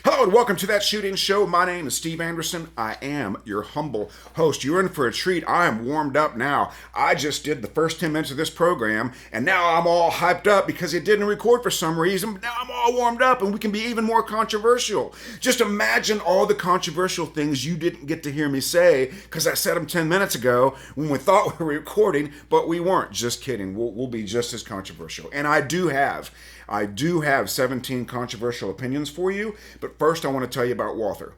Hello and welcome to That Shooting Show. My name is Steve Anderson. I am your humble host. You're in for a treat. I am warmed up now. I just did the first 10 minutes of this program, and now I'm all hyped up because it didn't record for some reason, but now I'm all warmed up and we can be even more controversial. Just imagine all the controversial things you didn't get to hear me say because I said them 10 minutes ago when we thought we were recording, but we weren't. Just kidding. We'll be just as controversial. And I do have 17 controversial opinions for you, but first I want to tell you about Walther.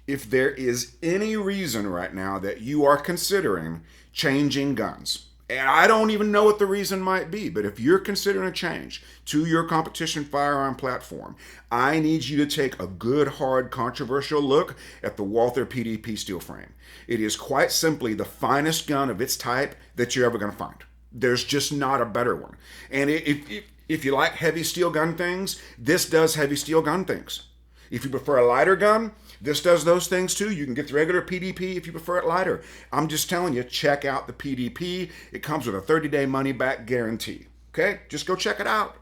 If there is any reason right now that you are considering changing guns, and I don't even know what the reason might be, but if you're considering a change to your competition firearm platform, I need you to take a good, hard, controversial look at the Walther PDP steel frame. It is quite simply the finest gun of its type that you're ever going to find. There's just not a better one. And if you like heavy steel gun things, this does heavy steel gun things. If you prefer a lighter gun, this does those things too. You can get the regular PDP if you prefer it lighter. I'm just telling you, check out the PDP. It comes with a 30-day money-back guarantee. Okay? Just go check it out.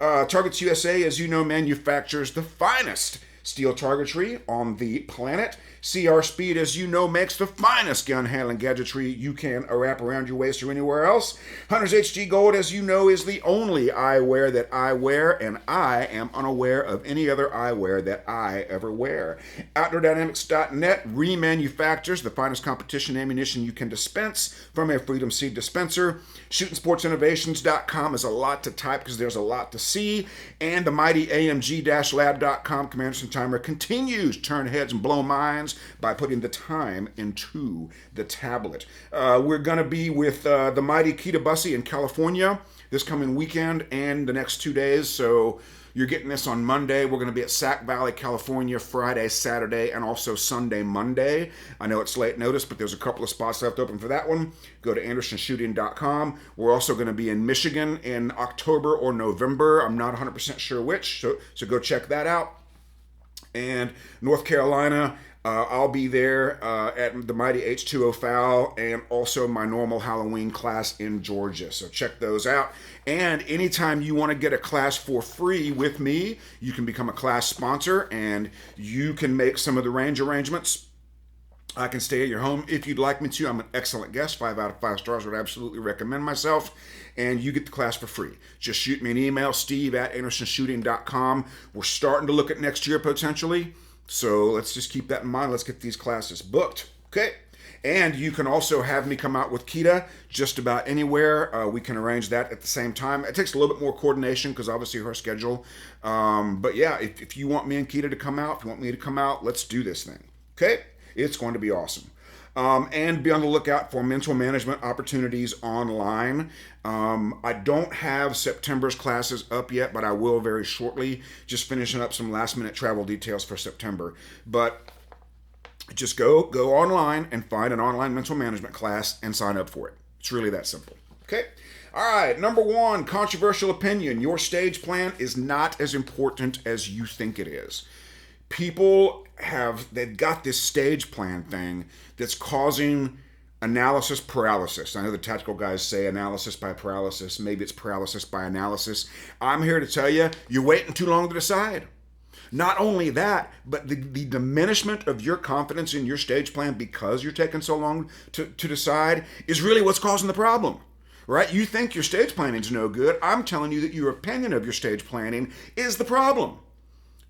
Targets USA, as you know, manufactures the finest steel targetry on the planet. CR Speed, as you know, makes the finest gun handling gadgetry you can wrap around your waist or anywhere else. Hunter's HD Gold, as you know, is the only eyewear that I wear, and I am unaware of any other eyewear that I ever wear. OutdoorDynamics.net remanufactures the finest competition ammunition you can dispense from a Freedom Seed dispenser. ShootingSportsInnovations.com is a lot to type because there's a lot to see. And the mighty AMG-Lab.com Commanderson Timer continues to turn heads and blow minds by putting the time into the tablet. We're going to be with the mighty Kita Bussey in California this coming weekend and the next 2 days. So you're getting this on Monday. We're going to be at Sac Valley, California, Friday, Saturday, and also Sunday, Monday. I know it's late notice, but there's a couple of spots left open for that one. Go to andersonshooting.com. We're also going to be in Michigan in October or November. I'm not 100% sure which, so go check that out. And North Carolina, I'll be there at the mighty H2O Foul and also my normal Halloween class in Georgia. So check those out. And anytime you want to get a class for free with me, you can become a class sponsor and you can make some of the range arrangements. I can stay at your home if you'd like me to. I'm an excellent guest. 5 out of 5 stars. Would absolutely recommend myself. And you get the class for free. Just shoot me an email, steve@andersonshooting.com. We're starting to look at next year potentially. So let's just keep that in mind. Let's get these classes booked. Okay. And you can also have me come out with Kita just about anywhere. We can arrange that at the same time. It takes a little bit more coordination because obviously her schedule. But yeah, if you want me and Kita to come out, if you want me to come out, let's do this thing. Okay. It's going to be awesome. And be on the lookout for mental management opportunities online. I don't have September's classes up yet, but I will very shortly. Just finishing up some last minute travel details for September. But just go online and find an online mental management class and sign up for it. It's really that simple. Okay? All right, number 1, controversial opinion. Your stage plan is not as important as you think it is. People they've got this stage plan thing that's causing analysis paralysis. I know the tactical guys say analysis by paralysis. Maybe it's paralysis by analysis. I'm here to tell you, you're waiting too long to decide. Not only that, but the diminishment of your confidence in your stage plan because you're taking so long to decide is really what's causing the problem. Right? You think your stage planning's no good. I'm telling you that your opinion of your stage planning is the problem.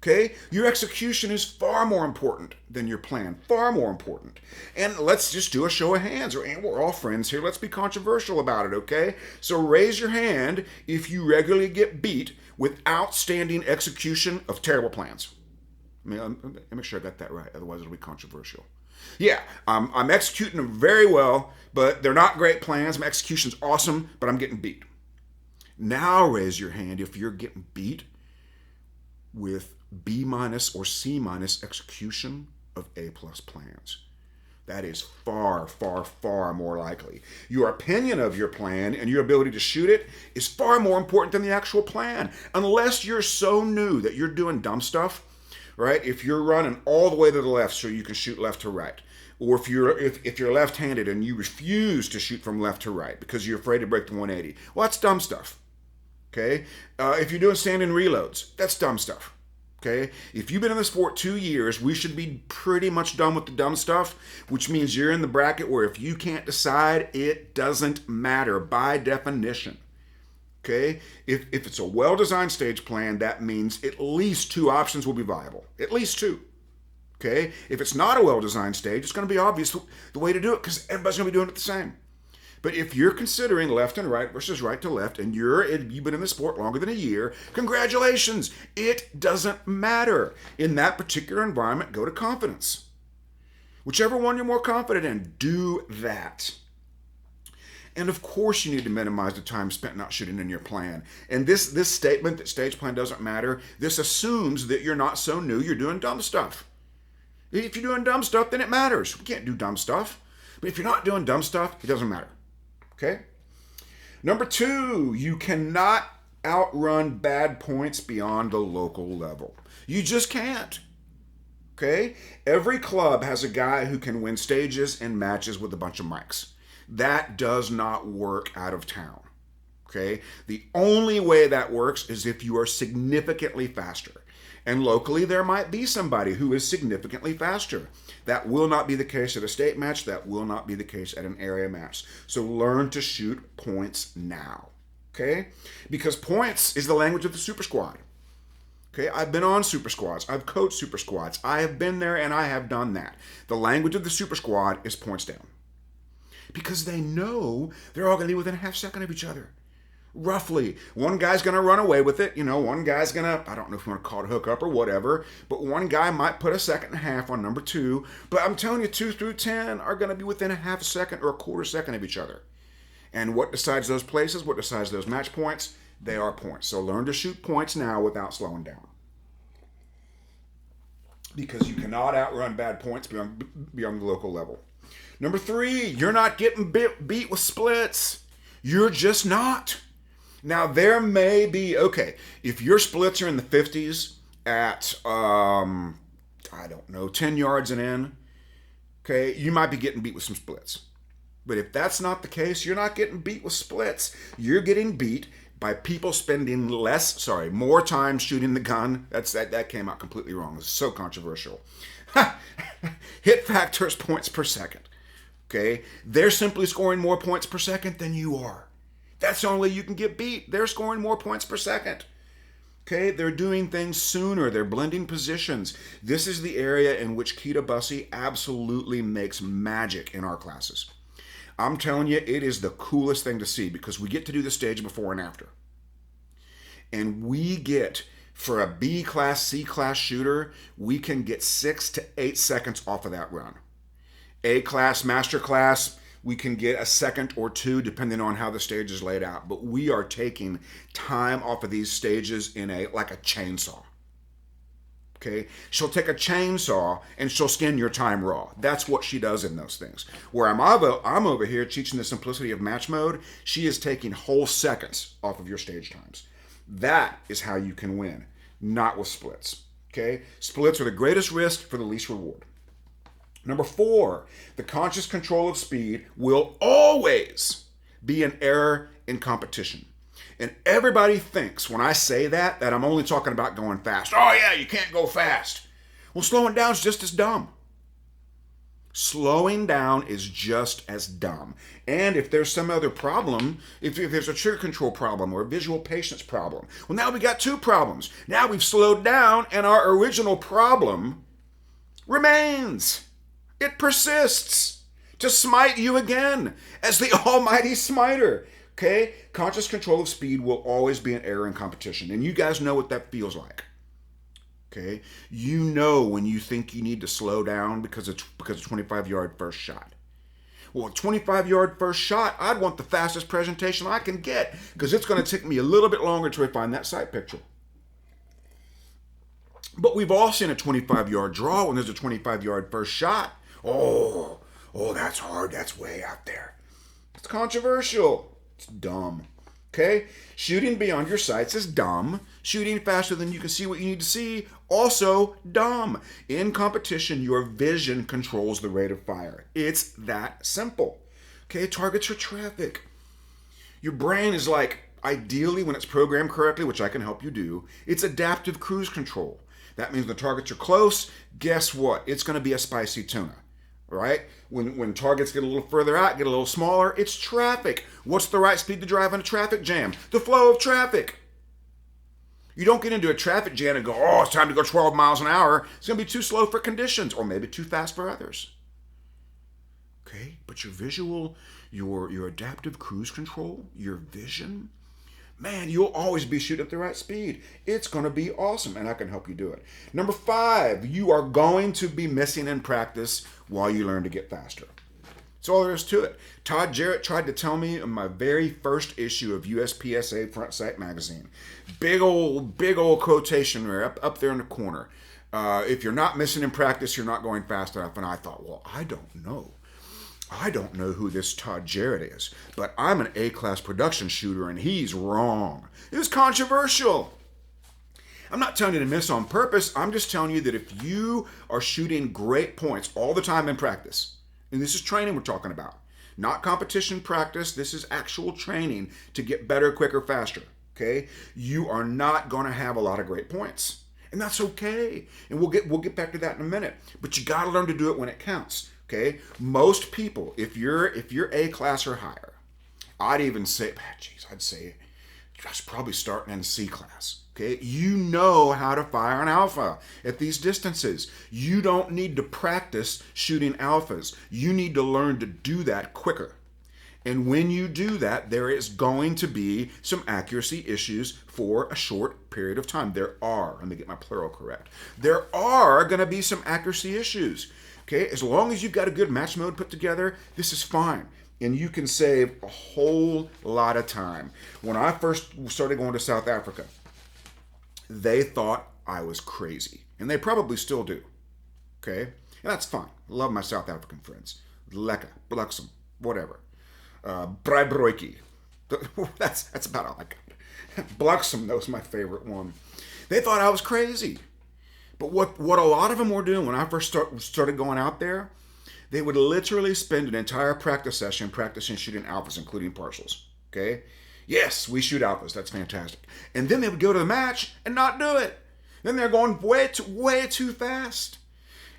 Okay? Your execution is far more important than your plan. Far more important. And let's just do a show of hands. We're all friends here. Let's be controversial about it, okay? So raise your hand if you regularly get beat with outstanding execution of terrible plans. Let me make sure I got that right. Otherwise, it'll be controversial. Yeah, I'm executing them very well, but they're not great plans. My execution's awesome, but I'm getting beat. Now raise your hand if you're getting beat with B- or C- execution of A+ plans. That is far, far, far more likely. Your opinion of your plan and your ability to shoot it is far more important than the actual plan. Unless you're so new that you're doing dumb stuff, right? If you're running all the way to the left so you can shoot left to right, or if you're left-handed and you refuse to shoot from left to right because you're afraid to break the 180, well, that's dumb stuff. Okay? If you're doing stand-in reloads, that's dumb stuff. Okay? If you've been in the sport 2 years, we should be pretty much done with the dumb stuff, which means you're in the bracket where if you can't decide, it doesn't matter by definition. Okay? If it's a well-designed stage plan, that means at least 2 options will be viable. At least 2. Okay? If it's not a well-designed stage, it's going to be obvious the way to do it because everybody's going to be doing it the same. But if you're considering left and right versus right to left, and you've been in the sport longer than a year, congratulations. It doesn't matter. In that particular environment, go to confidence. Whichever one you're more confident in, do that. And of course you need to minimize the time spent not shooting in your plan. And this statement that stage plan doesn't matter, this assumes that you're not so new, you're doing dumb stuff. If you're doing dumb stuff, then it matters. We can't do dumb stuff. But if you're not doing dumb stuff, it doesn't matter. Okay? Number 2, you cannot outrun bad points beyond the local level. You just can't. Okay? Every club has a guy who can win stages and matches with a bunch of mics. That does not work out of town. Okay? The only way that works is if you are significantly faster. And locally, there might be somebody who is significantly faster. That will not be the case at a state match. That will not be the case at an area match. So learn to shoot points now. Okay? Because points is the language of the super squad. Okay? I've been on super squads. I've coached super squads. I have been there and I have done that. The language of the super squad is points down. Because they know they're all going to be within a half second of each other. Roughly. One guy's going to run away with it. One guy's going to, I don't know if you want to call it hook up or whatever, but one guy might put a second and a half on number 2. But I'm telling you, 2 through 10 are going to be within a half a second or a quarter second of each other. And what decides those places, what decides those match points? They are points. So learn to shoot points now without slowing down. Because you cannot outrun bad points beyond the local level. Number 3, you're not getting beat with splits. You're just not. Now, there may be, okay, if your splits are in the 50s at, 10 yards and in, okay, you might be getting beat with some splits. But if that's not the case, you're not getting beat with splits. You're getting beat by people spending more time shooting the gun. That came out completely wrong. It's so controversial. Hit factors, points per second. Okay, they're simply scoring more points per second than you are. That's the only way you can get beat. They're scoring more points per second. Okay, they're doing things sooner. They're blending positions. This is the area in which Kita Bussey absolutely makes magic in our classes. I'm telling you, it is the coolest thing to see because we get to do the stage before and after. And we get, for a B class, C class shooter, we can get 6 to 8 seconds off of that run. A class, master class, we can get a second or 2 depending on how the stage is laid out. But we are taking time off of these stages like a chainsaw. Okay? She'll take a chainsaw and she'll skin your time raw. That's what she does in those things. Where I'm over here teaching the simplicity of match mode, she is taking whole seconds off of your stage times. That is how you can win, not with splits. Okay? Splits are the greatest risk for the least reward. Number 4, the conscious control of speed will always be an error in competition. And everybody thinks when I say that I'm only talking about going fast. Oh yeah, you can't go fast. Well, slowing down is just as dumb. Slowing down is just as dumb. And if there's some other problem, if there's a trigger control problem or a visual patience problem, well, now we got 2 problems. Now we've slowed down and our original problem remains. It persists to smite you again as the almighty smiter. Okay? Conscious control of speed will always be an error in competition. And you guys know what that feels like. Okay? You know when you think you need to slow down because of 25-yard first shot. Well, a 25-yard first shot, I'd want the fastest presentation I can get because it's going to take me a little bit longer to refine that sight picture. But we've all seen a 25-yard draw when there's a 25-yard first shot. Oh, that's hard. That's way out there. It's controversial. It's dumb. Okay? Shooting beyond your sights is dumb. Shooting faster than you can see what you need to see, also dumb. In competition, your vision controls the rate of fire. It's that simple. Okay? Targets for traffic. Your brain is like, ideally when it's programmed correctly, which I can help you do, it's adaptive cruise control. That means the targets are close. Guess what? It's going to be a spicy tuna, right? When targets get a little further out, get a little smaller, it's traffic. What's the right speed to drive in a traffic jam? The flow of traffic. You don't get into a traffic jam and go, oh, it's time to go 12 miles an hour. It's going to be too slow for conditions, or maybe too fast for others. Okay, but your visual, your adaptive cruise control, your vision, man, you'll always be shooting at the right speed. It's going to be awesome, and I can help you do it. Number 5, you are going to be missing in practice while you learn to get faster. That's all there is to it. Todd Jarrett tried to tell me in my very first issue of USPSA Front Sight magazine. Big old quotation there up there in the corner. If you're not missing in practice, you're not going fast enough. And I thought, well, I don't know who this Todd Jarrett is, but I'm an A-class production shooter, and he's wrong. It was controversial. I'm not telling you to miss on purpose. I'm just telling you that if you are shooting great points all the time in practice, and this is training we're talking about, not competition practice, this is actual training to get better, quicker, faster, okay? You are not going to have a lot of great points, and that's okay. And we'll get back to that in a minute, but you got to learn to do it when it counts. Okay, most people, if you're A class or higher, I'd say just probably starting in C class. Okay, you know how to fire an alpha at these distances. You don't need to practice shooting alphas. You need to learn to do that quicker. And when you do that, there is going to be some accuracy issues for a short period of time. Let me get my plural correct. There are going to be some accuracy issues. Okay, as long as you've got a good match mode put together, this is fine. And you can save a whole lot of time. When I first started going to South Africa, they thought I was crazy. And they probably still do. Okay? And that's fine. I love my South African friends. Lekker, bliksem, whatever. Braibroiki. That's about all I got. Bliksem, that was my favorite one. They thought I was crazy. But what a lot of them were doing when I first started going out there, they would literally spend an entire practice session practicing shooting alphas, including partials. Okay? Yes, we shoot alphas. That's fantastic. And then they would go to the match and not do it. Then they're going way too fast.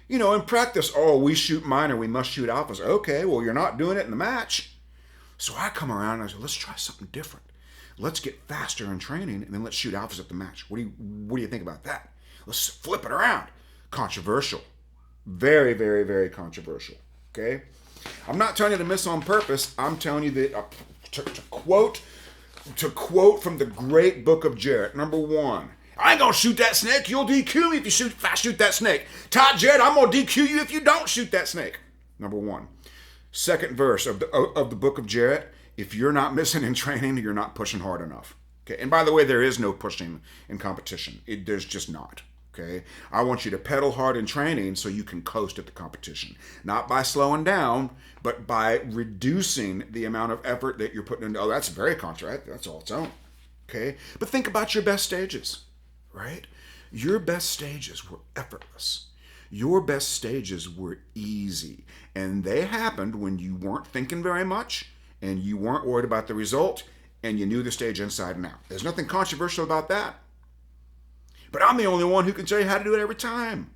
You know, in practice, we shoot minor, we must shoot alphas. Okay, well, you're not doing it in the match. So I come around and I say, let's try something different. Let's get faster in training, and then let's shoot alphas at the match. What do you think about that? Let's flip it around. Controversial. Very, very, very controversial. Okay? I'm not telling you to miss on purpose. I'm telling you that to quote from the great book of Jarrett. Number 1, I ain't gonna shoot that snake. You'll DQ me if I shoot that snake. Todd Jarrett, I'm gonna DQ you if you don't shoot that snake. Number 1. Second verse of the book of Jarrett. If you're not missing in training, you're not pushing hard enough. Okay? And by the way, there is no pushing in competition. There's just not. Okay, I want you to pedal hard in training so you can coast at the competition. Not by slowing down, but by reducing the amount of effort that you're putting into. Oh, that's very contract. That's all its own. Okay, but think about your best stages, right? Your best stages were effortless. Your best stages were easy. And they happened when you weren't thinking very much and you weren't worried about the result and you knew the stage inside and out. There's nothing controversial about that. But I'm the only one who can tell you how to do it every time.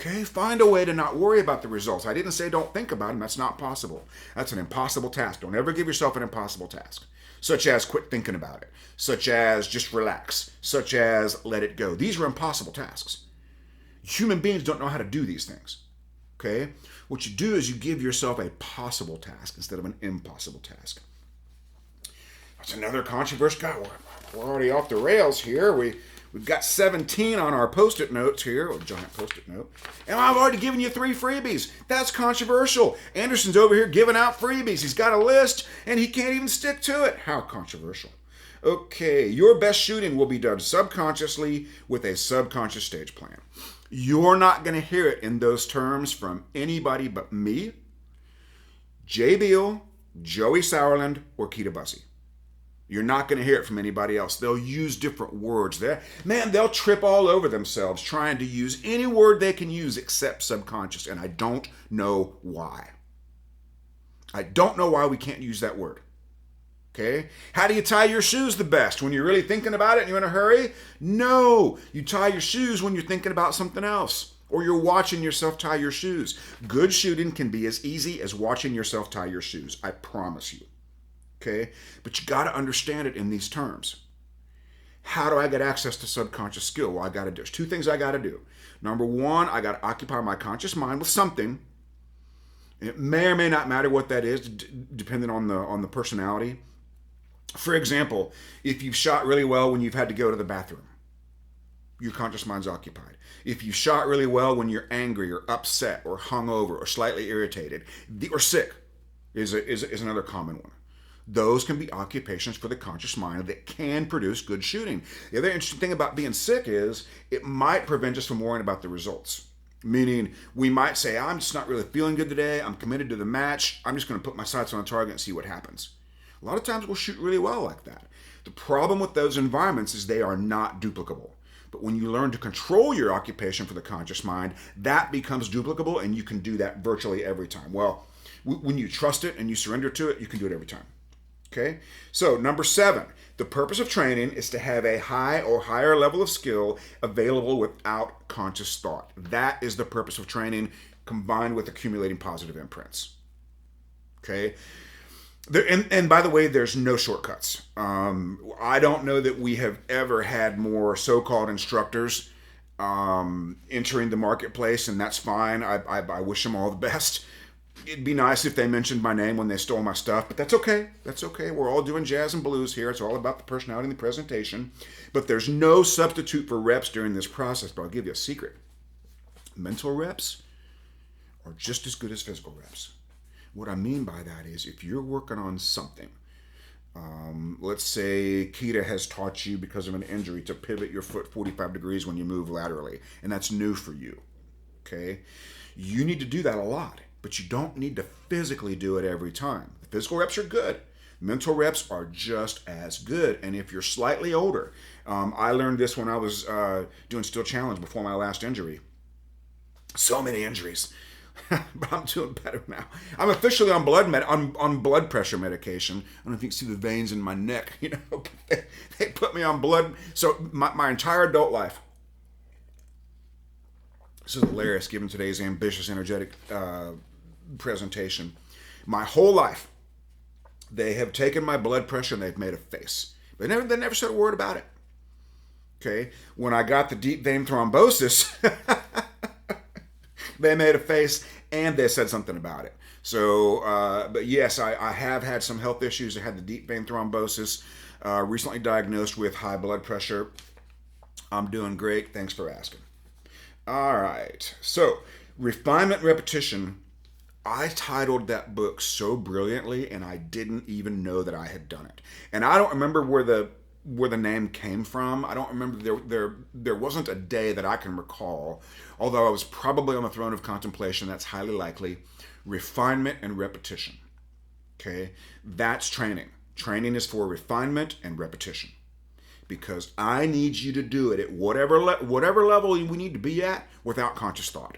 Okay, find a way to not worry about the results. I didn't say don't think about them. That's not possible. That's an impossible task. Don't ever give yourself an impossible task. Such as quit thinking about it. Such as just relax. Such as let it go. These are impossible tasks. Human beings don't know how to do these things. Okay? What you do is you give yourself a possible task instead of an impossible task. That's another controversial. God, we're already off the rails here. We've got 17 on our Post-it notes here, or giant Post-it note, and I've already given you 3 freebies. That's controversial. Anderson's over here giving out freebies. He's got a list, and he can't even stick to it. How controversial. Okay, your best shooting will be done subconsciously with a subconscious stage plan. You're not going to hear it in those terms from anybody but me, Jay Beal, Joey Sauerland, or Keita Bussey. You're not going to hear it from anybody else. They'll use different words there. Man, they'll trip all over themselves trying to use any word they can use except subconscious, and I don't know why. I don't know why we can't use that word. Okay? How do you tie your shoes the best? When you're really thinking about it and you're in a hurry? No. You tie your shoes when you're thinking about something else, or you're watching yourself tie your shoes. Good shooting can be as easy as watching yourself tie your shoes. I promise you. Okay? But you got to understand it in these terms. How do I get access to subconscious skill? Well, there's two things I got to do. Number one, I got to occupy my conscious mind with something. It may or may not matter what that is, depending on the personality. For example, if you've shot really well when you've had to go to the bathroom, your conscious mind's occupied. If you shot really well when you're angry or upset or hungover or slightly irritated or sick is another common one. Those can be occupations for the conscious mind that can produce good shooting. The other interesting thing about being sick is it might prevent us from worrying about the results. Meaning, we might say, I'm just not really feeling good today. I'm committed to the match. I'm just going to put my sights on a target and see what happens. A lot of times we'll shoot really well like that. The problem with those environments is they are not duplicable. But when you learn to control your occupation for the conscious mind, that becomes duplicable, and you can do that virtually every time. Well, when you trust it and you surrender to it, you can do it every time. Okay? So, number 7, the purpose of training is to have a high or higher level of skill available without conscious thought. That is the purpose of training, combined with accumulating positive imprints. Okay? And by the way, there's no shortcuts. I don't know that we have ever had more so-called instructors entering the marketplace, and that's fine. I wish them all the best. It'd be nice if they mentioned my name when they stole my stuff, but that's okay. That's okay. We're all doing jazz and blues here. It's all about the personality and the presentation. But there's no substitute for reps during this process. But I'll give you a secret. Mental reps are just as good as physical reps. What I mean by that is if you're working on something, let's say Keita has taught you because of an injury to pivot your foot 45 degrees when you move laterally, and that's new for you, okay? You need to do that a lot, but you don't need to physically do it every time. The physical reps are good. Mental reps are just as good, and if you're slightly older, I learned this when I was doing Steel Challenge before my last injury. So many injuries. But I'm doing better now. I'm officially on blood pressure medication. I don't know if you can see the veins in my neck. They put me on blood. So my entire adult life. This is hilarious, given today's ambitious, energetic presentation. My whole life, they have taken my blood pressure and they've made a face. They never said a word about it. Okay, when I got the deep vein thrombosis. They made a face and they said something about it. So, but yes, I have had some health issues. I had the deep vein thrombosis, recently diagnosed with high blood pressure. I'm doing great. Thanks for asking. All right. So, Refinement, Repetition. I titled that book so brilliantly, and I didn't even know that I had done it. And I don't remember where the name came from. I don't remember. There wasn't a day that I can recall, although I was probably on the throne of contemplation. That's highly likely. Refinement and repetition. Okay, that's training. Training is for refinement and repetition, because I need you to do it at whatever level we need to be at without conscious thought.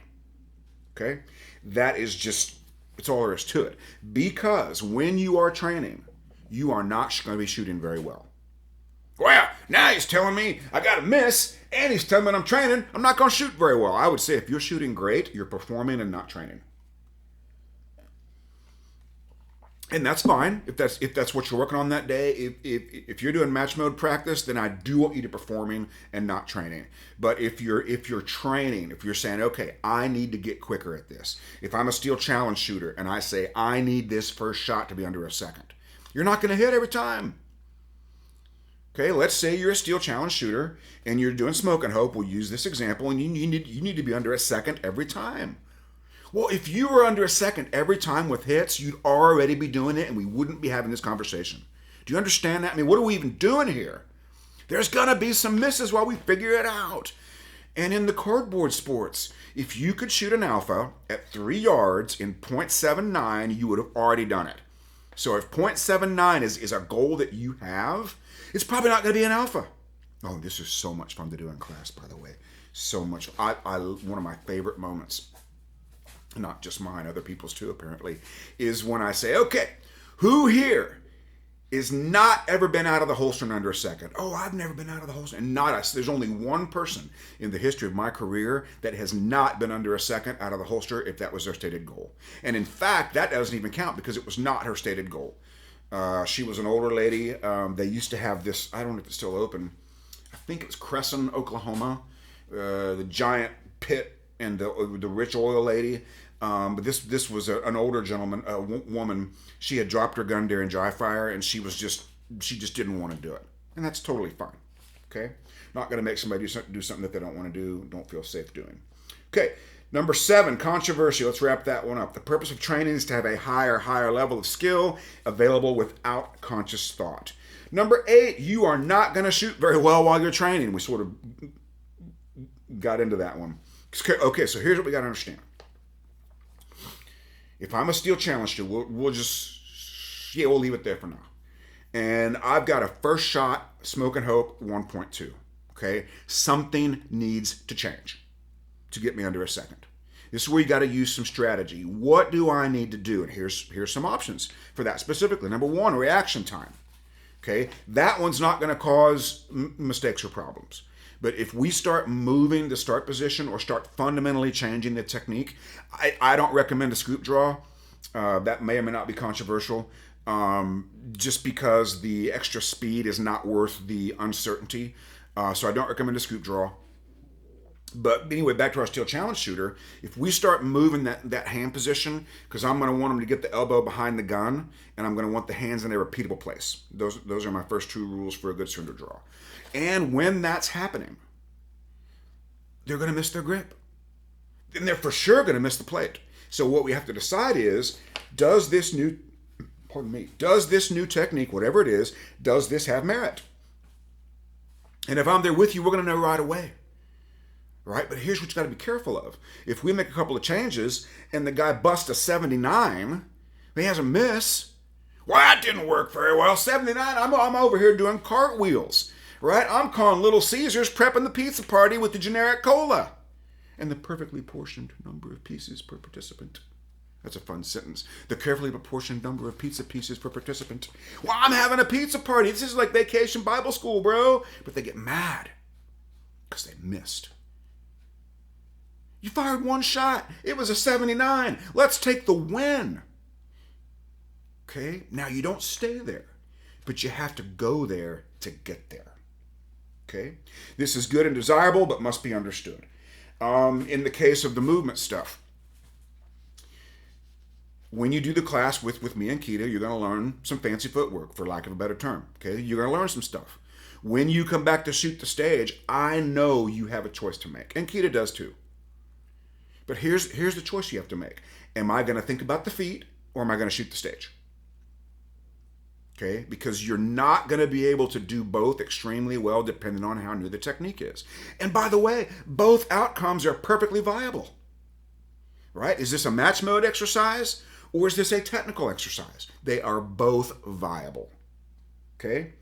Okay, that is just, it's all there is to it. Because when you are training, you are not going to be shooting very well. Well, now he's telling me I got to miss, and he's telling me I'm training, I'm not going to shoot very well. I would say if you're shooting great, you're performing and not training. And that's fine if that's what you're working on that day. If you're doing match mode practice, then I do want you to performing and not training. But if you're training, if you're saying, okay, I need to get quicker at this. If I'm a steel challenge shooter and I say I need this first shot to be under a second, you're not going to hit every time. Okay, let's say you're a steel challenge shooter and you're doing smoke and hope. We'll use this example, and you need to be under a second every time. Well, if you were under a second every time with hits, you'd already be doing it and we wouldn't be having this conversation. Do you understand that? I mean, what are we even doing here? There's going to be some misses while we figure it out. And in the cardboard sports, if you could shoot an alpha at 3 yards in .79, you would have already done it. So if .79 is a goal that you have, it's probably not going to be an alpha. Oh, this is so much fun to do in class, by the way. So much. One of my favorite moments, not just mine, other people's too apparently, is when I say, okay, who here is not ever been out of the holster in under a second. Oh, I've never been out of the holster. And not us. There's only one person in the history of my career that has not been under a second out of the holster if that was their stated goal. And in fact, that doesn't even count because it was not her stated goal. She was an older lady. They used to have this, I don't know if it's still open. I think it was Crescent, Oklahoma. The giant pit and the rich oil lady. But this was an older gentleman, a woman. She had dropped her gun during dry fire, and she just didn't want to do it, and that's totally fine. Okay, not going to make somebody do something that they don't want to do, don't feel safe doing. Okay, number 7, controversy. Let's wrap that one up. The purpose of training is to have a higher level of skill available without conscious thought. Number 8, you are not going to shoot very well while you're training. We sort of got into that one. Okay, so here's what we got to understand. If I'm a steel challenger, we'll leave it there for now. And I've got a first shot, Smoke and Hope 1.2. Okay, something needs to change to get me under a second. This is where you got to use some strategy. What do I need to do? And here's some options for that specifically. Number 1, reaction time. Okay, that one's not going to cause mistakes or problems. But if we start moving the start position or start fundamentally changing the technique, I don't recommend a scoop draw. That may or may not be controversial, just because the extra speed is not worth the uncertainty. So I don't recommend a scoop draw. But anyway, back to our steel challenge shooter. If we start moving that hand position, because I'm going to want them to get the elbow behind the gun, and I'm going to want the hands in their repeatable place. Those are my first 2 rules for a good surrender draw. And when that's happening, they're going to miss their grip. And they're for sure going to miss the plate. So what we have to decide is, does this new technique, whatever it is, does this have merit? And if I'm there with you, we're going to know right away. Right? But here's what you got to be careful of. If we make a couple of changes and the guy busts a 79, he has a miss. Well, that didn't work very well. 79, I'm over here doing cartwheels. Right? I'm calling Little Caesars prepping the pizza party with the generic cola. And the perfectly portioned number of pieces per participant. That's a fun sentence. The carefully proportioned number of pizza pieces per participant. Well, I'm having a pizza party. This is like Vacation Bible School, bro. But they get mad because they missed. You fired 1 shot. It was a 79. Let's take the win. Okay? Now, you don't stay there, but you have to go there to get there. Okay? This is good and desirable, but must be understood. In the case of the movement stuff, when you do the class with me and Keita, you're going to learn some fancy footwork, for lack of a better term. Okay? You're going to learn some stuff. When you come back to shoot the stage, I know you have a choice to make. And Keita does too. But here's the choice you have to make. Am I going to think about the feet, or am I going to shoot the stage? Okay, because you're not going to be able to do both extremely well depending on how new the technique is. And by the way, both outcomes are perfectly viable. Right? Is this a match mode exercise, or is this a technical exercise? They are both viable. Okay?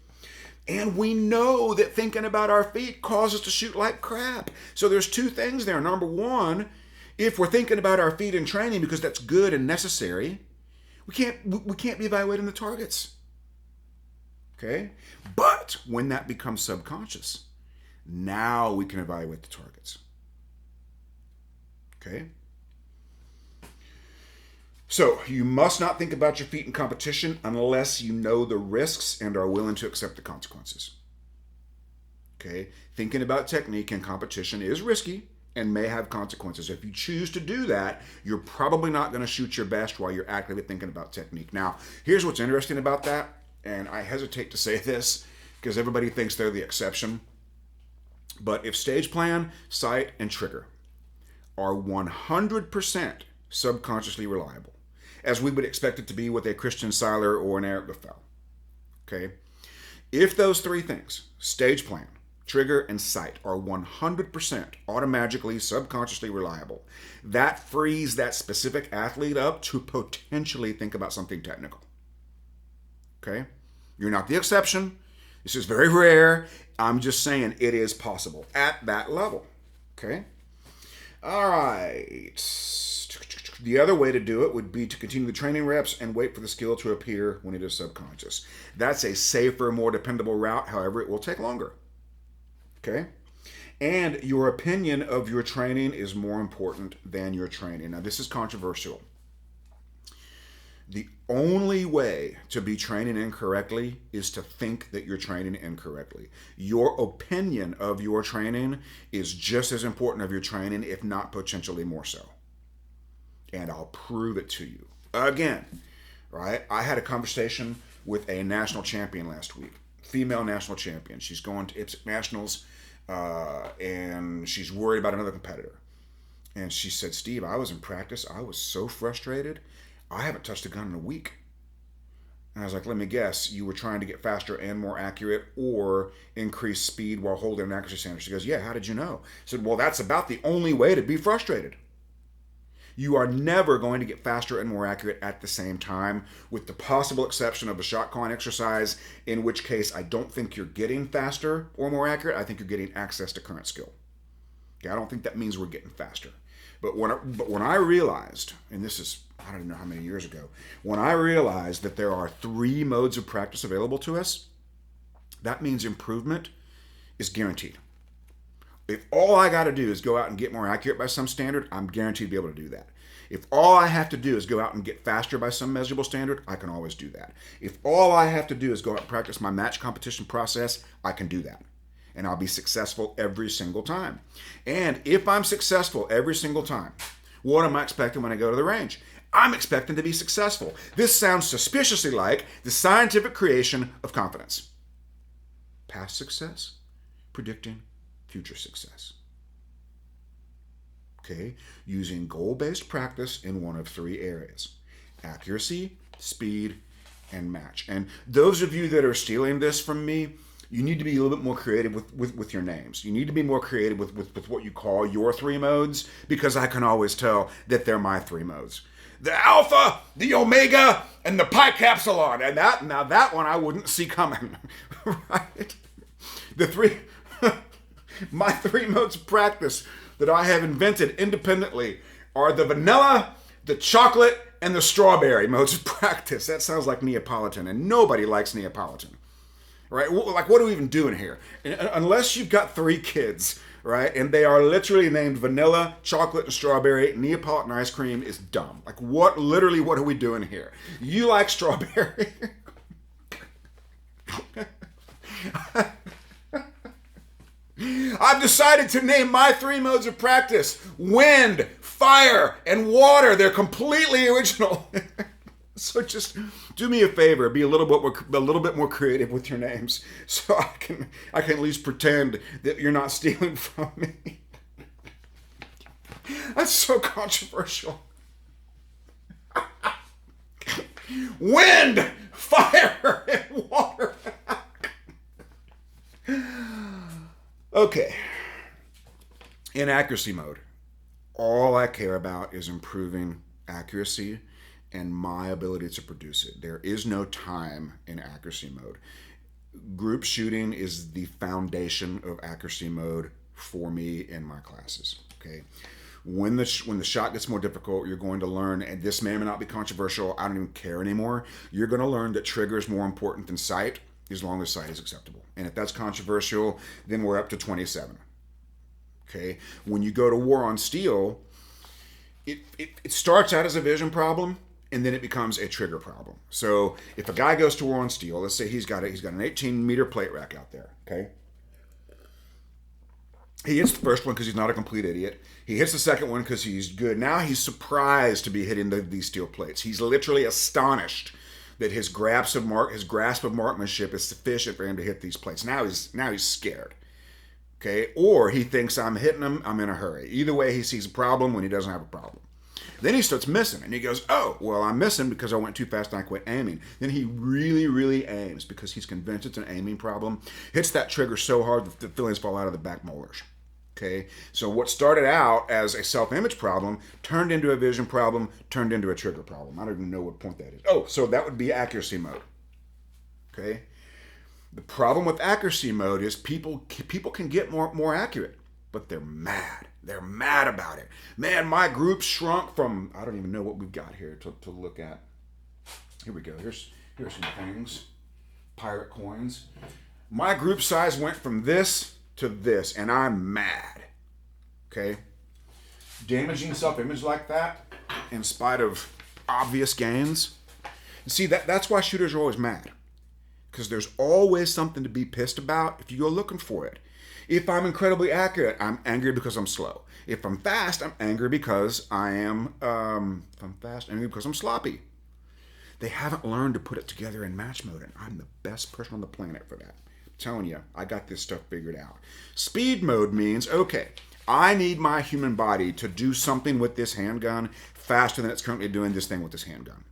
And we know that thinking about our feet causes us to shoot like crap. So there's 2 things there. Number 1, if we're thinking about our feet in training because that's good and necessary, we can't be evaluating the targets. Okay? But when that becomes subconscious, now we can evaluate the targets. Okay? So, you must not think about your feet in competition unless you know the risks and are willing to accept the consequences. Okay? Thinking about technique in competition is risky and may have consequences. If you choose to do that, you're probably not going to shoot your best while you're actively thinking about technique. Now, here's what's interesting about that, and I hesitate to say this because everybody thinks they're the exception, but if stage plan, sight, and trigger are 100% subconsciously reliable, as we would expect it to be with a Christian Seiler or an Eric Buffel, okay? If those 3 things, stage plan, trigger, and sight, are 100% automatically, subconsciously reliable, that frees that specific athlete up to potentially think about something technical. Okay? You're not the exception. This is very rare. I'm just saying it is possible at that level. Okay? All right. The other way to do it would be to continue the training reps and wait for the skill to appear when it is subconscious. That's a safer, more dependable route. However, it will take longer. Okay? And your opinion of your training is more important than your training. Now, this is controversial. The only way to be training incorrectly is to think that you're training incorrectly. Your opinion of your training is just as important of your training, if not potentially more so. And I'll prove it to you. Again, right? I had a conversation with a national champion last week, female national champion. She's going to IPSC Nationals, and she's worried about another competitor. And she said, Steve, I was in practice. I was so frustrated. I haven't touched a gun in a week. And I was like, let me guess, you were trying to get faster and more accurate or increase speed while holding an accuracy standard. She goes, yeah, how did you know? I said, well, that's about the only way to be frustrated. You are never going to get faster and more accurate at the same time, with the possible exception of a shot calling exercise, in which case I don't think you're getting faster or more accurate. I think you're getting access to current skill. Okay, I don't think that means we're getting faster. But when I realized, and this is, I don't know how many years ago, when I realized that there are 3 modes of practice available to us, that means improvement is guaranteed. If all I got to do is go out and get more accurate by some standard, I'm guaranteed to be able to do that. If all I have to do is go out and get faster by some measurable standard, I can always do that. If all I have to do is go out and practice my match competition process, I can do that. And I'll be successful every single time. And if I'm successful every single time, what am I expecting when I go to the range? I'm expecting to be successful. This sounds suspiciously like the scientific creation of confidence. Past success, predicting future success. Okay, using goal-based practice in one of 3 areas: accuracy, speed, and match. And those of you that are stealing this from me, you need to be a little bit more creative with your names. You need to be more creative with what you call your 3 modes, because I can always tell that they're my 3 modes. The Alpha, the Omega, and the Pi Capsilon. And that one I wouldn't see coming. Right? My 3 modes of practice that I have invented independently are the vanilla, the chocolate, and the strawberry modes of practice. That sounds like Neapolitan, and nobody likes Neapolitan. Right? Like, what are we even doing here? Unless you've got 3 kids, right, and they are literally named vanilla, chocolate, and strawberry, Neapolitan ice cream is dumb. Like, what are we doing here? You like strawberry? I've decided to name my 3 modes of practice wind, fire, and water. They're completely original. So just do me a favor, be a little bit more creative with your names, so I can at least pretend that you're not stealing from me. That's so controversial. Wind, fire, and water. Okay. In accuracy mode, all I care about is improving accuracy and my ability to produce it. There is no time in accuracy mode. Group shooting is the foundation of accuracy mode for me in my classes. Okay. When the shot gets more difficult, you're going to learn, and this may or may not be controversial, I don't even care anymore. You're going to learn that trigger is more important than sight, as long as sight is acceptable. And if that's controversial, then we're up to 27. Okay? When you go to war on steel, it starts out as a vision problem, and then it becomes a trigger problem. So if a guy goes to war on steel, let's say he's got an 18-meter plate rack out there, okay? He hits the first one because he's not a complete idiot. He hits the second one because he's good. Now he's surprised to be hitting these steel plates. He's literally astonished that his grasp of marksmanship is sufficient for him to hit these plates. Now he's scared. Okay? Or he thinks I'm hitting him, I'm in a hurry. Either way, he sees a problem when he doesn't have a problem. Then he starts missing, and he goes, oh, well, I'm missing because I went too fast and I quit aiming. Then he really, really aims because he's convinced it's an aiming problem. Hits that trigger so hard that the fillings fall out of the back molars. Okay? So what started out as a self-image problem turned into a vision problem, turned into a trigger problem. I don't even know what point that is. Oh, so that would be accuracy mode. Okay? The problem with accuracy mode is people can get more accurate, but they're mad. They're mad about it. Man, my group shrunk from, I don't even know what we've got here to look at. Here we go. Here's some things. Pirate coins. My group size went from this to this, and I'm mad. Okay? Damaging self-image like that, in spite of obvious gains. See, that's why shooters are always mad. Because there's always something to be pissed about if you go looking for it. If I'm incredibly accurate, I'm angry because I'm slow. If I'm fast, I'm angry because I'm angry because I'm sloppy. They haven't learned to put it together in match mode, and I'm the best person on the planet for that. I'm telling you, I got this stuff figured out. Speed mode means, okay, I need my human body to do something with this handgun faster than it's currently doing this thing with this handgun.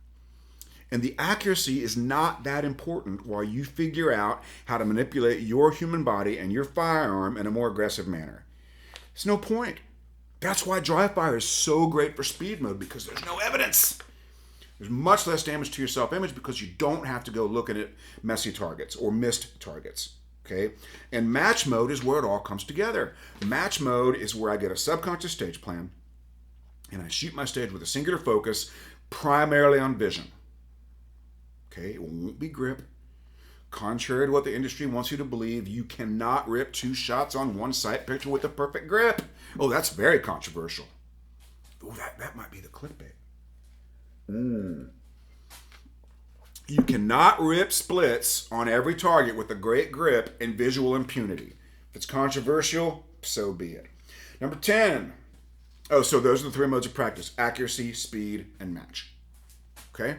And the accuracy is not that important while you figure out how to manipulate your human body and your firearm in a more aggressive manner. There's no point. That's why dry fire is so great for speed mode, because there's no evidence. There's much less damage to your self-image because you don't have to go looking at messy targets or missed targets. Okay? And match mode is where it all comes together. Match mode is where I get a subconscious stage plan and I shoot my stage with a singular focus, primarily on vision. Okay? It won't be grip. Contrary to what the industry wants you to believe, you cannot rip 2 shots on one sight picture with a perfect grip. Oh, that's very controversial. Oh, that might be the clickbait. You cannot rip splits on every target with a great grip and visual impunity. If it's controversial, so be it. Number 10. Oh, so those are the 3 modes of practice: accuracy, speed, and match. Okay?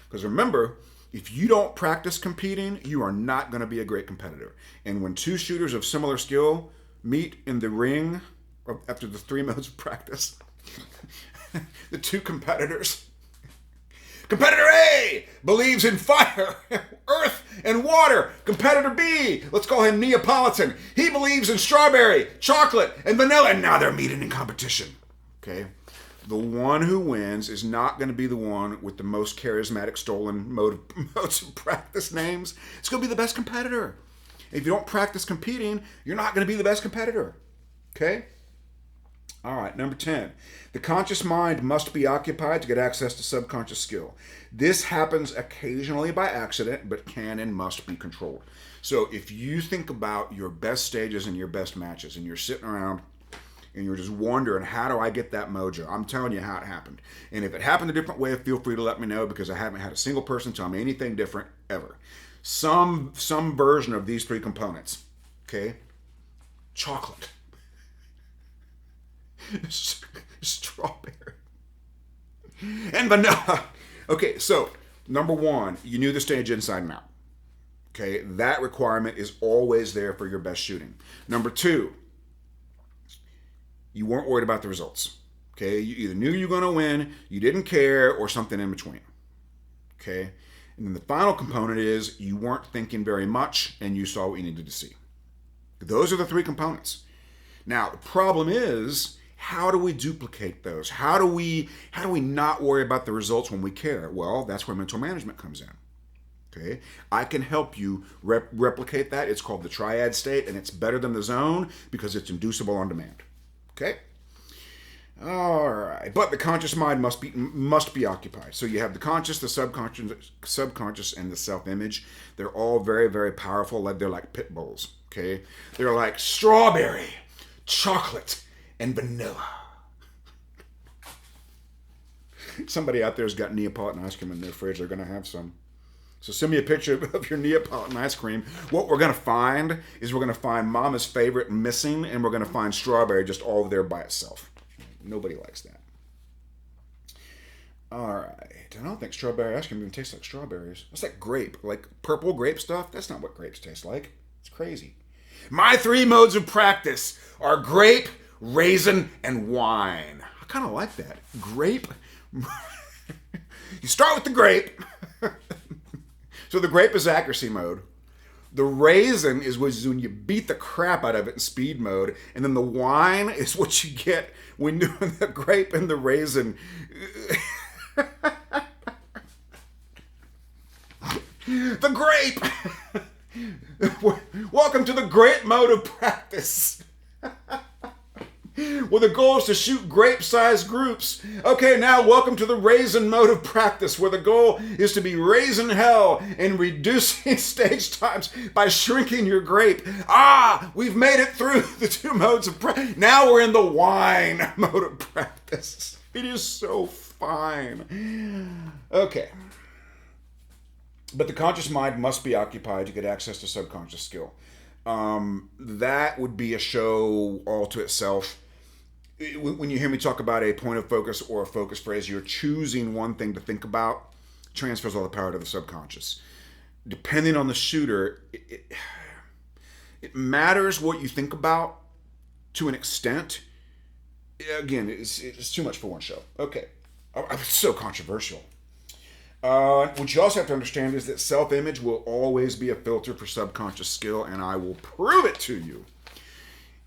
Because remember, if you don't practice competing, you are not going to be a great competitor. And when 2 shooters of similar skill meet in the ring after the 3 modes of practice, the 2 competitors, Competitor A believes in fire, earth, and water. Competitor B, let's call him Neapolitan, he believes in strawberry, chocolate, and vanilla. And now they're meeting in competition. Okay? The one who wins is not going to be the one with the most charismatic stolen modes of practice names. It's going to be the best competitor. If you don't practice competing, you're not going to be the best competitor. Okay? All right, number 10. The conscious mind must be occupied to get access to subconscious skill. This happens occasionally by accident, but can and must be controlled. So if you think about your best stages and your best matches, and you're sitting around and you're just wondering, how do I get that mojo? I'm telling you how it happened. And if it happened a different way, feel free to let me know, because I haven't had a single person tell me anything different ever. Some version of these 3 components. Okay? Chocolate. Strawberry. And vanilla. Okay, so number 1, you knew the stage inside and out. Okay, that requirement is always there for your best shooting. Number 2, you weren't worried about the results. Okay, you either knew you were going to win, you didn't care, or something in between. Okay, and then the final component is you weren't thinking very much and you saw what you needed to see. Those are the 3 components. Now, the problem is, how do we duplicate those? How do we not worry about the results when we care? Well, that's where mental management comes in. Okay, I can help you replicate that. It's called the triad state, and it's better than the zone because it's inducible on demand. Okay. All right, but the conscious mind must be occupied. So you have the conscious, the subconscious, and the self-image. They're all very, very powerful. They're like pit bulls. Okay, they're like strawberry, chocolate, and vanilla. Somebody out there's got Neapolitan ice cream in their fridge. They're going to have some. So send me a picture of your Neapolitan ice cream. What we're going to find is we're going to find Mama's favorite missing, and we're going to find strawberry just all there by itself. Nobody likes that. All right. I don't think strawberry ice cream even tastes like strawberries. It's like grape, like purple grape stuff. That's not what grapes taste like. It's crazy. My 3 modes of practice are grape, raisin, and wine. I kind of like that. Grape. You start with the grape. So the grape is accuracy mode. The raisin is when you beat the crap out of it in speed mode. And then the wine is what you get when doing the grape and the raisin. The grape! Welcome to the grape mode of practice. Well, the goal is to shoot grape-sized groups. Okay, now welcome to the raisin mode of practice, where the goal is to be raising hell and reducing stage times by shrinking your grape. We've made it through the two modes of practice. Now we're in the wine mode of practice. It is so fine. Okay. But the conscious mind must be occupied to get access to subconscious skill. That would be a show all to itself. When you hear me talk about a point of focus or a focus phrase, you're choosing one thing to think about, transfers all the power to the subconscious. Depending on the shooter, it matters what you think about to an extent. Again, it's too much for one show. Okay. It's so controversial. What you also have to understand is that self-image will always be a filter for subconscious skill, and I will prove it to you.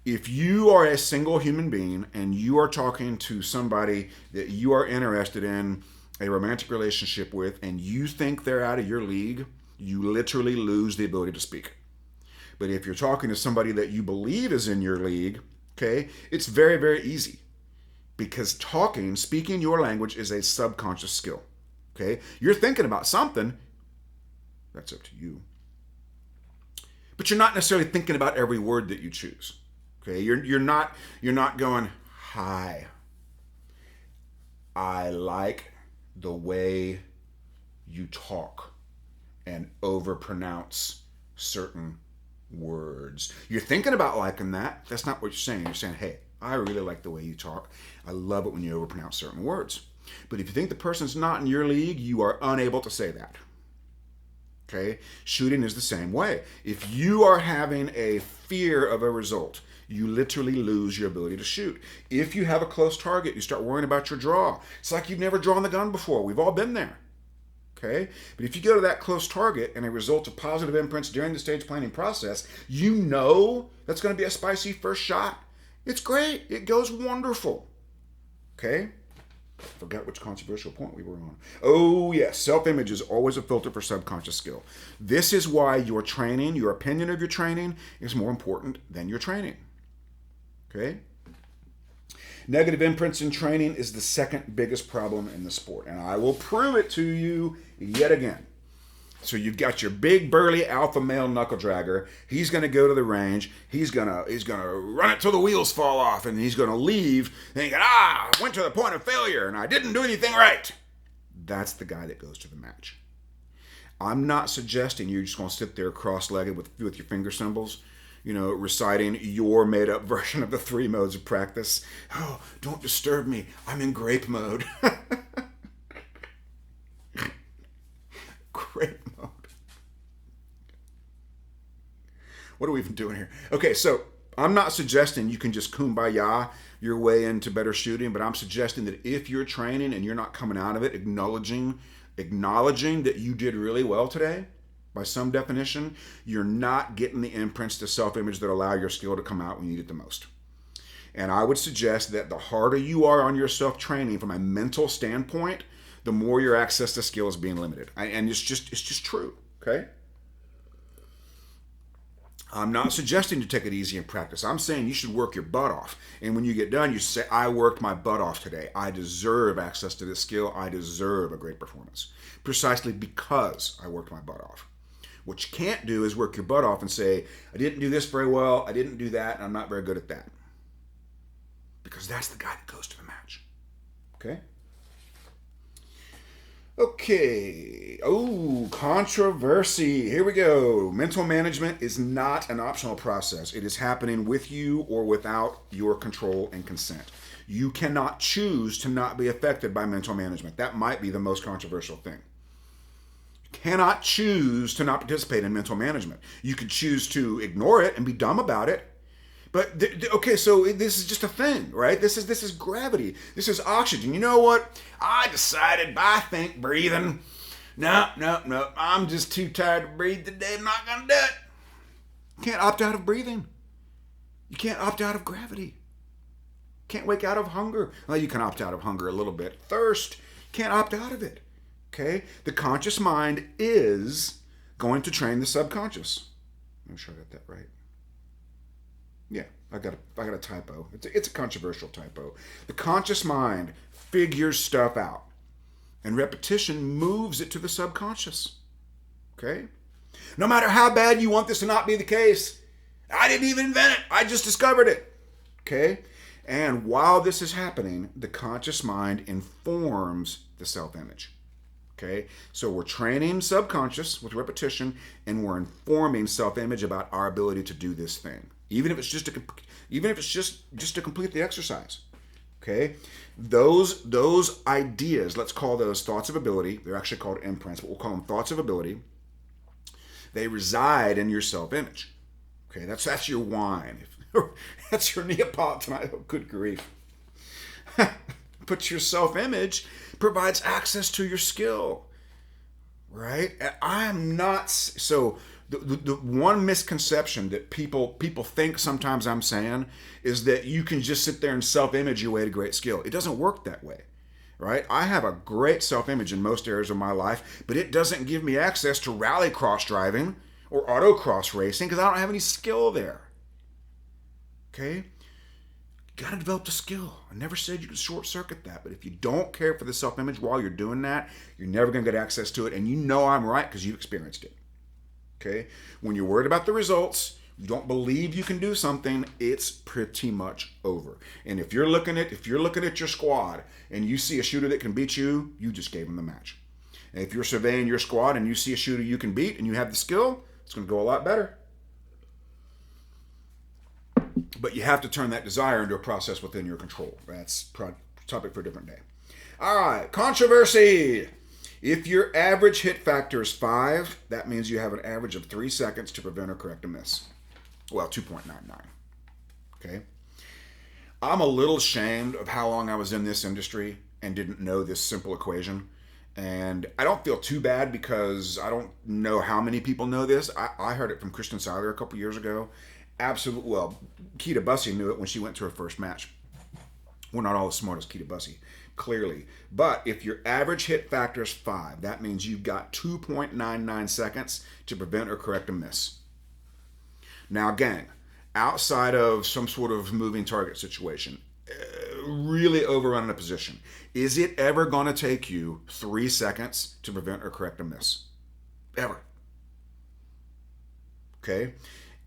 If you are a single human being and you are talking to somebody that you are interested in a romantic relationship with, and you think they're out of your league, you literally lose the ability to speak. But if you're talking to somebody that you believe is in your league, okay, it's very, very easy. Because speaking your language is a subconscious skill. Okay? You're thinking about something. That's up to you. But you're not necessarily thinking about every word that you choose. Okay? You're not going, "Hi, I like the way you talk and overpronounce certain words." You're thinking about liking that. That's not what you're saying. You're saying, "Hey, I really like the way you talk. I love it when you overpronounce certain words." But if you think the person's not in your league, you are unable to say that. Okay? Shooting is the same way. If you are having a fear of a result, you literally lose your ability to shoot. If you have a close target, you start worrying about your draw. It's like you've never drawn the gun before. We've all been there. Okay? But if you go to that close target and a result of positive imprints during the stage planning process, you know that's going to be a spicy first shot. It's great. It goes wonderful. Okay? Forgot which controversial point we were on. Oh, yes. Self-image is always a filter for subconscious skill. This is why your training, your opinion of your training, is more important than your training. Okay? Negative imprints in training is the second biggest problem in the sport, and I will prove it to you yet again. So you've got your big burly alpha male knuckle dragger. He's going to go to the range. He's going to run it till the wheels fall off, and he's going to leave thinking, I went to the point of failure and I didn't do anything right. That's the guy that goes to the match. I'm not suggesting you're just going to sit there cross-legged with your finger symbols, reciting your made-up version of the 3 modes of practice. Oh, don't disturb me. I'm in grape mode. Grape mode. What are we even doing here? Okay, so I'm not suggesting you can just kumbaya your way into better shooting, but I'm suggesting that if you're training and you're not coming out of it acknowledging that you did really well today, by some definition, you're not getting the imprints to self-image that allow your skill to come out when you need it the most. And I would suggest that the harder you are on your self-training from a mental standpoint, the more your access to skill is being limited. And it's just true, okay? I'm not suggesting to take it easy in practice. I'm saying you should work your butt off. And when you get done, you say, I worked my butt off today. I deserve access to this skill. I deserve a great performance. Precisely because I worked my butt off. What you can't do is work your butt off and say, I didn't do this very well, I didn't do that, and I'm not very good at that. Because that's the guy that goes to the match. Okay? Okay. Oh, controversy. Here we go. Mental management is not an optional process. It is happening with you or without your control and consent. You cannot choose to not be affected by mental management. That might be the most controversial thing. Cannot choose to not participate in mental management. You could choose to ignore it and be dumb about it. But, okay, so this is just a thing, right? This is gravity. This is oxygen. You know what? I decided by breathing. No. I'm just too tired to breathe today. I'm not going to do it. You can't opt out of breathing. You can't opt out of gravity. Can't wake out of hunger. Well, you can opt out of hunger a little bit. Thirst. Can't opt out of it. Okay? The conscious mind is going to train the subconscious. Make sure I got that right. Yeah, I got a typo. It's a controversial typo. The conscious mind figures stuff out, and repetition moves it to the subconscious. Okay? No matter how bad you want this to not be the case, I didn't even invent it. I just discovered it. Okay? And while this is happening, the conscious mind informs the self-image. Okay? So we're training subconscious with repetition, and we're informing self-image about our ability to do this thing, even if it's just to complete the exercise. Okay? Those ideas, let's call those thoughts of ability. They're actually called imprints, but we'll call them thoughts of ability. They reside in your self-image. Okay, that's your wine. That's your Neapolitan. Oh, good grief. But your self-image provides access to your skill, right? I'm not so. The one misconception that people think sometimes I'm saying is that you can just sit there and self-image your way to great skill. It doesn't work that way, right? I have a great self-image in most areas of my life, but it doesn't give me access to rallycross driving or autocross racing because I don't have any skill there. Okay? You gotta develop the skill. I never said you could short circuit that, but if you don't care for the self-image while you're doing that, you're never gonna get access to it, and you know I'm right because you experienced it. Okay? When you're worried about the results, you don't believe you can do something, it's pretty much over. And if you're looking at your squad and you see a shooter that can beat you, you just gave him the match. And if you're surveying your squad and you see a shooter you can beat and you have the skill, it's going to go a lot better. But you have to turn that desire into a process within your control. That's a topic for a different day. All right, controversy. If your average hit factor is 5, that means you have an average of 3 seconds to prevent or correct a miss. Well, 2.99. Okay? I'm a little ashamed of how long I was in this industry and didn't know this simple equation. And I don't feel too bad because I don't know how many people know this. I heard it from Kristen Seiler a couple years ago. Absolutely. Well, Keita Bussey knew it when she went to her first match. We're not all as smart as Keita Bussey, clearly. But if your average hit factor is 5, that means you've got 2.99 seconds to prevent or correct a miss. Now, gang, outside of some sort of moving target situation, really overrunning a position, is it ever going to take you 3 seconds to prevent or correct a miss? Ever. Okay?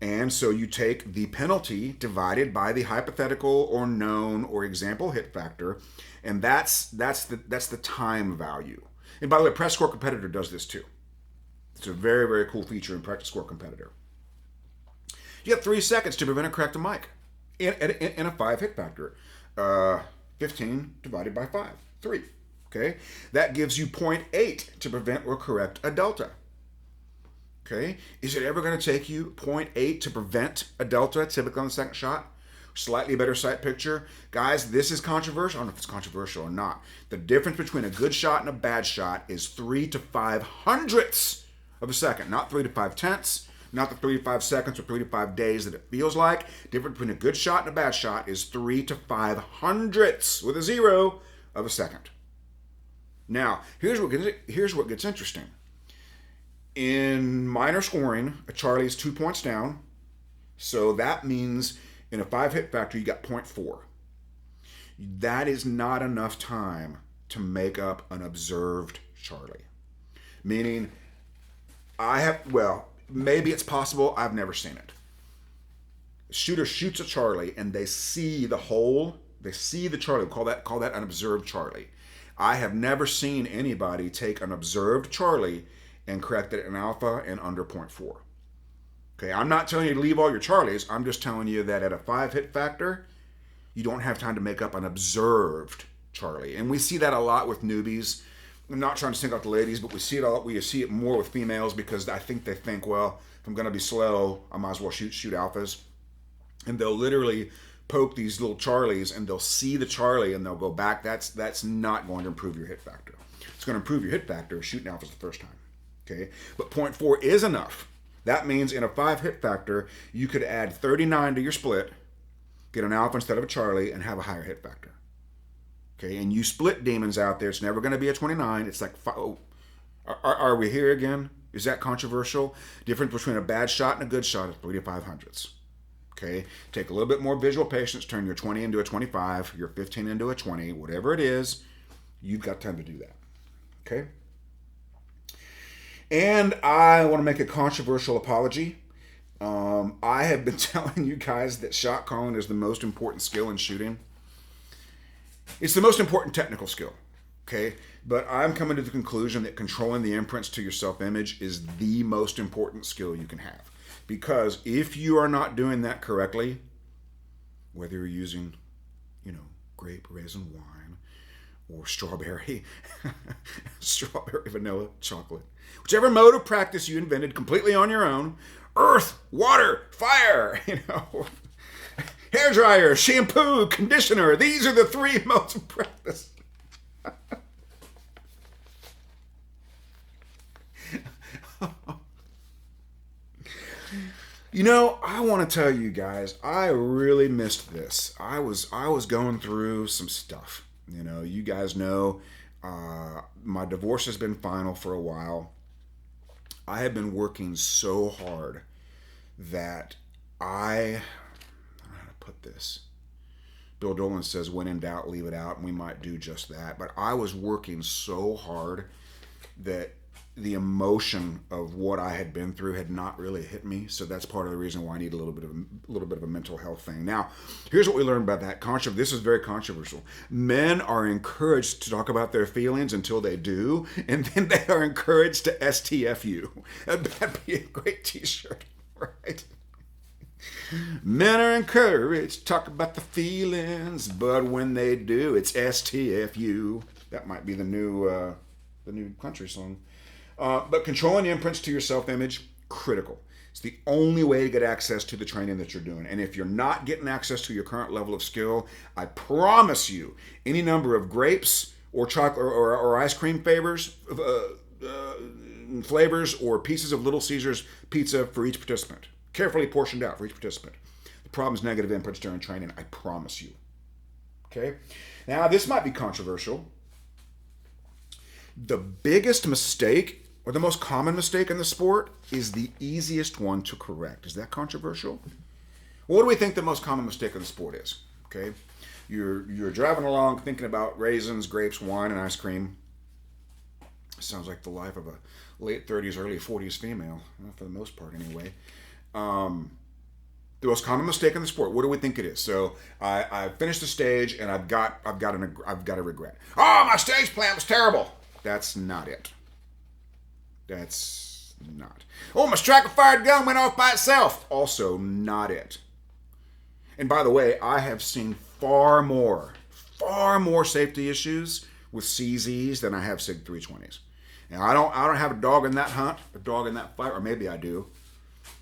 And so you take the penalty divided by the hypothetical or known or example hit factor, and that's the time value. And by the way, Press Score Competitor does this too. It's a very, very cool feature in Practice Score Competitor. You have 3 seconds to prevent or correct a mic in a 5 hit factor. 15 divided by 5, 3. Okay? That gives you 0.8 to prevent or correct a delta. Okay? Is it ever going to take you 0.8 to prevent a delta, typically on the second shot? Slightly better sight picture. Guys, this is controversial. I don't know if it's controversial or not. The difference between a good shot and a bad shot is 3 to 5 hundredths of a second, not 3 to 5 tenths. Not the 3 to 5 seconds or 3 to 5 days that it feels like. Difference between a good shot and a bad shot is 3 to 5 hundredths with a 0 of a second. Now, here's what gets interesting. In minor scoring, a Charlie is 2 points down. So that means in a 5 hit factor, you got 0.4. That is not enough time to make up an observed Charlie. Meaning, maybe it's possible. I've never seen it. A shooter shoots a Charlie and they see the hole. They see the Charlie. Call that an observed Charlie. I have never seen anybody take an observed Charlie and correct it in alpha and under 0.4. Okay, I'm not telling you to leave all your Charlies. I'm just telling you that at a 5 hit factor, you don't have time to make up an observed Charlie. And we see that a lot with newbies. I'm not trying to single out the ladies, but we see it more with females because I think they think, well, if I'm going to be slow, I might as well shoot alphas. And they'll literally poke these little Charlies and they'll see the Charlie and they'll go back. That's not going to improve your hit factor. It's going to improve your hit factor shooting alphas the first time. Okay, but 0.4 is enough. That means in a 5 hit factor, you could add 39 to your split, get an alpha instead of a Charlie, and have a higher hit factor. Okay, and you split demons out there. It's never going to be a 29. It's like, are we here again? Is that controversial? Difference between a bad shot and a good shot is 3 to 5 hundredths. Okay, take a little bit more visual patience, turn your 20 into a 25, your 15 into a 20, whatever it is, you've got time to do that. Okay? And I want to make a controversial apology. I have been telling you guys that shot calling is the most important skill in shooting. It's the most important technical skill. Okay? But I'm coming to the conclusion that controlling the imprints to your self-image is the most important skill you can have. Because if you are not doing that correctly, whether you're using, grape raisin wine or strawberry vanilla chocolate, whichever mode of practice you invented completely on your own, earth, water, fire, hair dryer, shampoo, conditioner, these are the 3 modes of practice. I want to tell you guys, I really missed this. I was going through some stuff. You guys know my divorce has been final for a while. I have been working so hard that I don't know how to put this. Bill Dolan says, when in doubt, leave it out, and we might do just that. But I was working so hard that the emotion of what I had been through had not really hit me. So that's part of the reason why I need a little bit of a mental health thing. Now, here's what we learned about that. This is very controversial. Men are encouraged to talk about their feelings until they do, and then they are encouraged to STFU. That'd be a great t-shirt, right? Men are encouraged to talk about the feelings, but when they do, it's STFU. That might be the new country song. But controlling the imprints to your self-image, critical. It's the only way to get access to the training that you're doing. And if you're not getting access to your current level of skill, I promise you, any number of grapes or chocolate or ice cream flavors or pieces of Little Caesars pizza for each participant, carefully portioned out for each participant. The problem is negative imprints during training, I promise you. Okay? Now, this might be controversial. The biggest mistake, or the most common mistake in the sport, is the easiest one to correct. Is that controversial? What do we think the most common mistake in the sport is? Okay, you're driving along thinking about raisins, grapes, wine, and ice cream. Sounds like the life of a late 30s, early 40s female, for the most part, anyway. The most common mistake in the sport. What do we think it is? So I finished the stage and I've got a regret. Oh, my stage plan was terrible. That's not it. That's not. Oh, my striker-fired gun went off by itself. Also not it. And by the way, I have seen far more safety issues with CZs than I have SIG 320s. Now, I don't have a dog in that hunt, a dog in that fight, or maybe I do,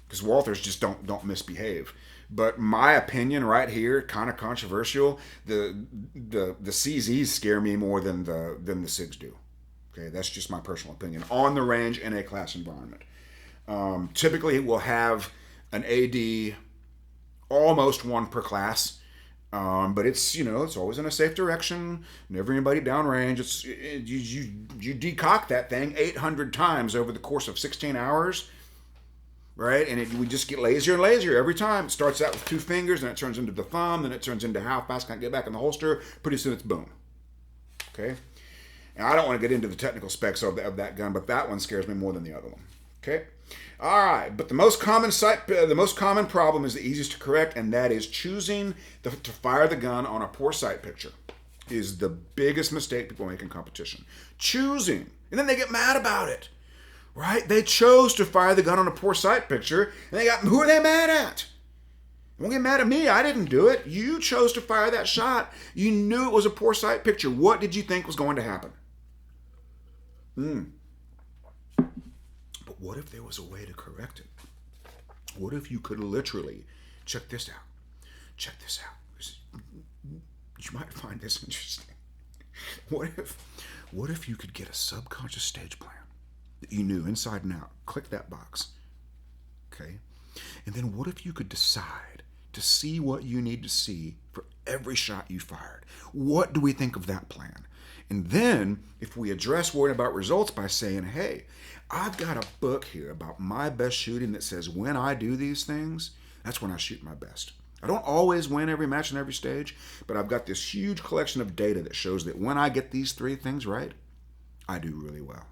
because Walthers just don't misbehave. But my opinion right here, kind of controversial, the CZs scare me more than the SIGs do. Okay, that's just my personal opinion. On the range in a class environment. Typically, we'll have an AD, almost one per class, but it's always in a safe direction. Never anybody downrange. You decock that thing 800 times over the course of 16 hours, right? And we just get lazier and lazier every time. It starts out with 2 fingers, then it turns into the thumb, then it turns into how fast can I get back in the holster. Pretty soon it's boom. Okay. And I don't want to get into the technical specs of that gun, but that one scares me more than the other one. Okay? All right, but the most common problem is the easiest to correct, and that is choosing to fire the gun on a poor sight picture is the biggest mistake people make in competition. Choosing. And then they get mad about it. Right? They chose to fire the gun on a poor sight picture, and who are they mad at? Don't get mad at me. I didn't do it. You chose to fire that shot. You knew it was a poor sight picture. What did you think was going to happen? But what if there was a way to correct it? What if you could literally, check this out. You might find this interesting. What if you could get a subconscious stage plan that you knew inside and out? Click that box. Okay? And then what if you could decide to see what you need to see for every shot you fired? What do we think of that plan? And then, if we address worrying about results by saying, hey, I've got a book here about my best shooting that says when I do these things, That's when I shoot my best. I don't always win every match and every stage, but I've got this huge collection of data that shows that when I get these three things right, I do really well.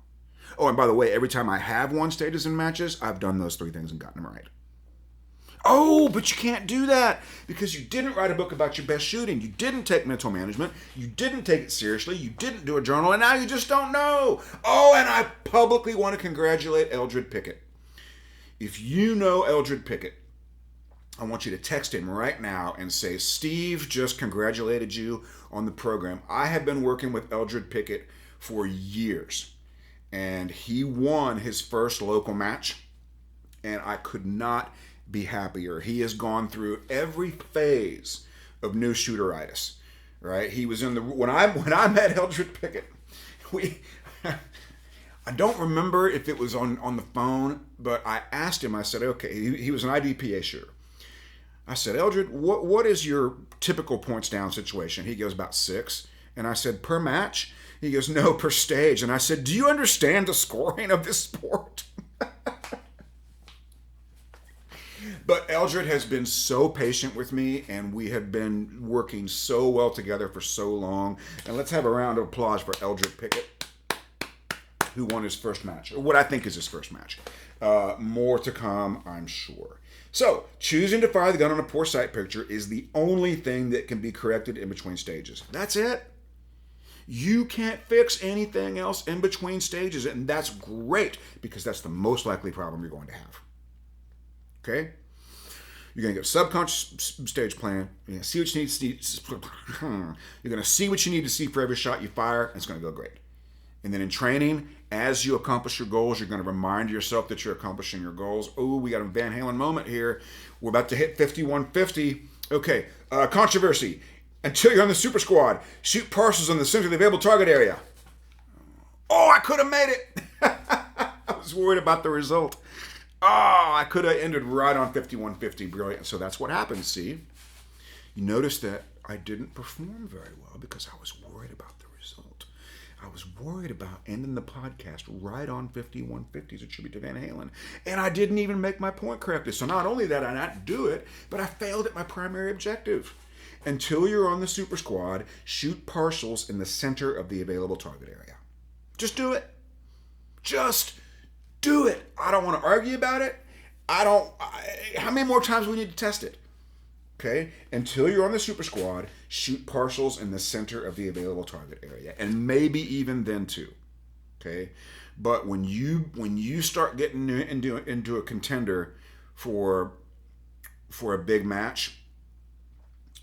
Oh, and by the way, every time I have won stages in matches, I've done those three things and gotten them right. Oh, but you can't do that because you didn't write a book about your best shooting. You didn't take mental management. You didn't take it seriously. You didn't do a journal, and now you just don't know. Oh, and I publicly want to congratulate Eldred Pickett. If you know Eldred Pickett, I want you to text him right now and say, Steve just congratulated you on the program. I have been working with Eldred Pickett for years, and he won his first local match, and I could not be happier. He has gone through every phase of new shooteritis, right? He was in the when I met Eldred Pickett, I don't remember if it was on the phone, but I asked him. I said, okay, he was an IDPA shooter. I said, Eldred, what is your typical points down situation? He goes, about 6. And I said, per match? He goes, no, per stage. And I said, do you understand the scoring of this sport? But Eldred has been so patient with me, and we have been working so well together for so long. And let's have a round of applause for Eldred Pickett, who won his first match, or what I think is his first match. More to come, I'm sure. So, choosing to fire the gun on a poor sight picture is the only thing that can be corrected in between stages. That's it. You can't fix anything else in between stages, and that's great because that's the most likely problem you're going to have. Okay? You're going to get a subconscious stage plan. You're going to see what you need to see. You're going to see what you need to see for every shot you fire, and it's going to go great. And then in training, as you accomplish your goals, you're going to remind yourself that you're accomplishing your goals. Oh, we got a Van Halen moment here. We're about to hit 5150. Okay, controversy. Until you're on the super squad, shoot parcels in the center of the available target area. Oh, I could have made it. I was worried about the result. Oh, I could have ended right on 5150. Brilliant. So that's what happened, see? You notice that I didn't perform very well because I was worried about the result. I was worried about ending the podcast right on 5150s, a tribute to Van Halen. And I didn't even make my point correctly. So not only did I not do it, but I failed at my primary objective. Until you're on the super squad, shoot partials in the center of the available target area. Just do it. Just do it. I don't want to argue about it. How many more times do we need to test it? Okay? Until you're on the super squad, shoot partials in the center of the available target area. And maybe even then too. Okay? But when you start getting into a contender for a big match,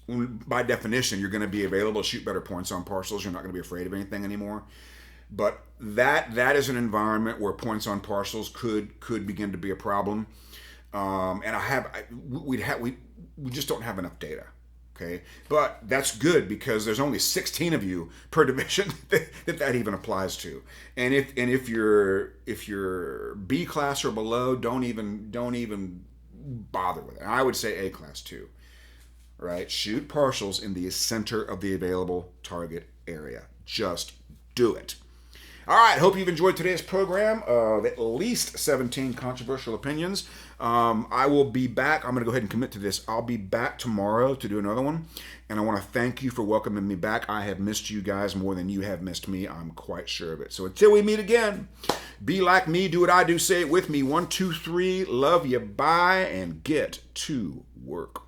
by definition, you're going to be available to shoot better points on partials. You're not going to be afraid of anything anymore. But that is an environment where points on partials could begin to be a problem. And we just don't have enough data. Okay, but that's good because there's only 16 of you per division that even applies to. And if you're B class or below, don't even bother with it. I would say A class too. Right? Shoot partials in the center of the available target area. Just do it. All right, hope you've enjoyed today's program of at least 17 controversial opinions. I will be back. I'm going to go ahead and commit to this. I'll be back tomorrow to do another one. And I want to thank you for welcoming me back. I have missed you guys more than you have missed me. I'm quite sure of it. So until we meet again, be like me, do what I do, say it with me. 1, 2, 3, love you, bye, and get to work.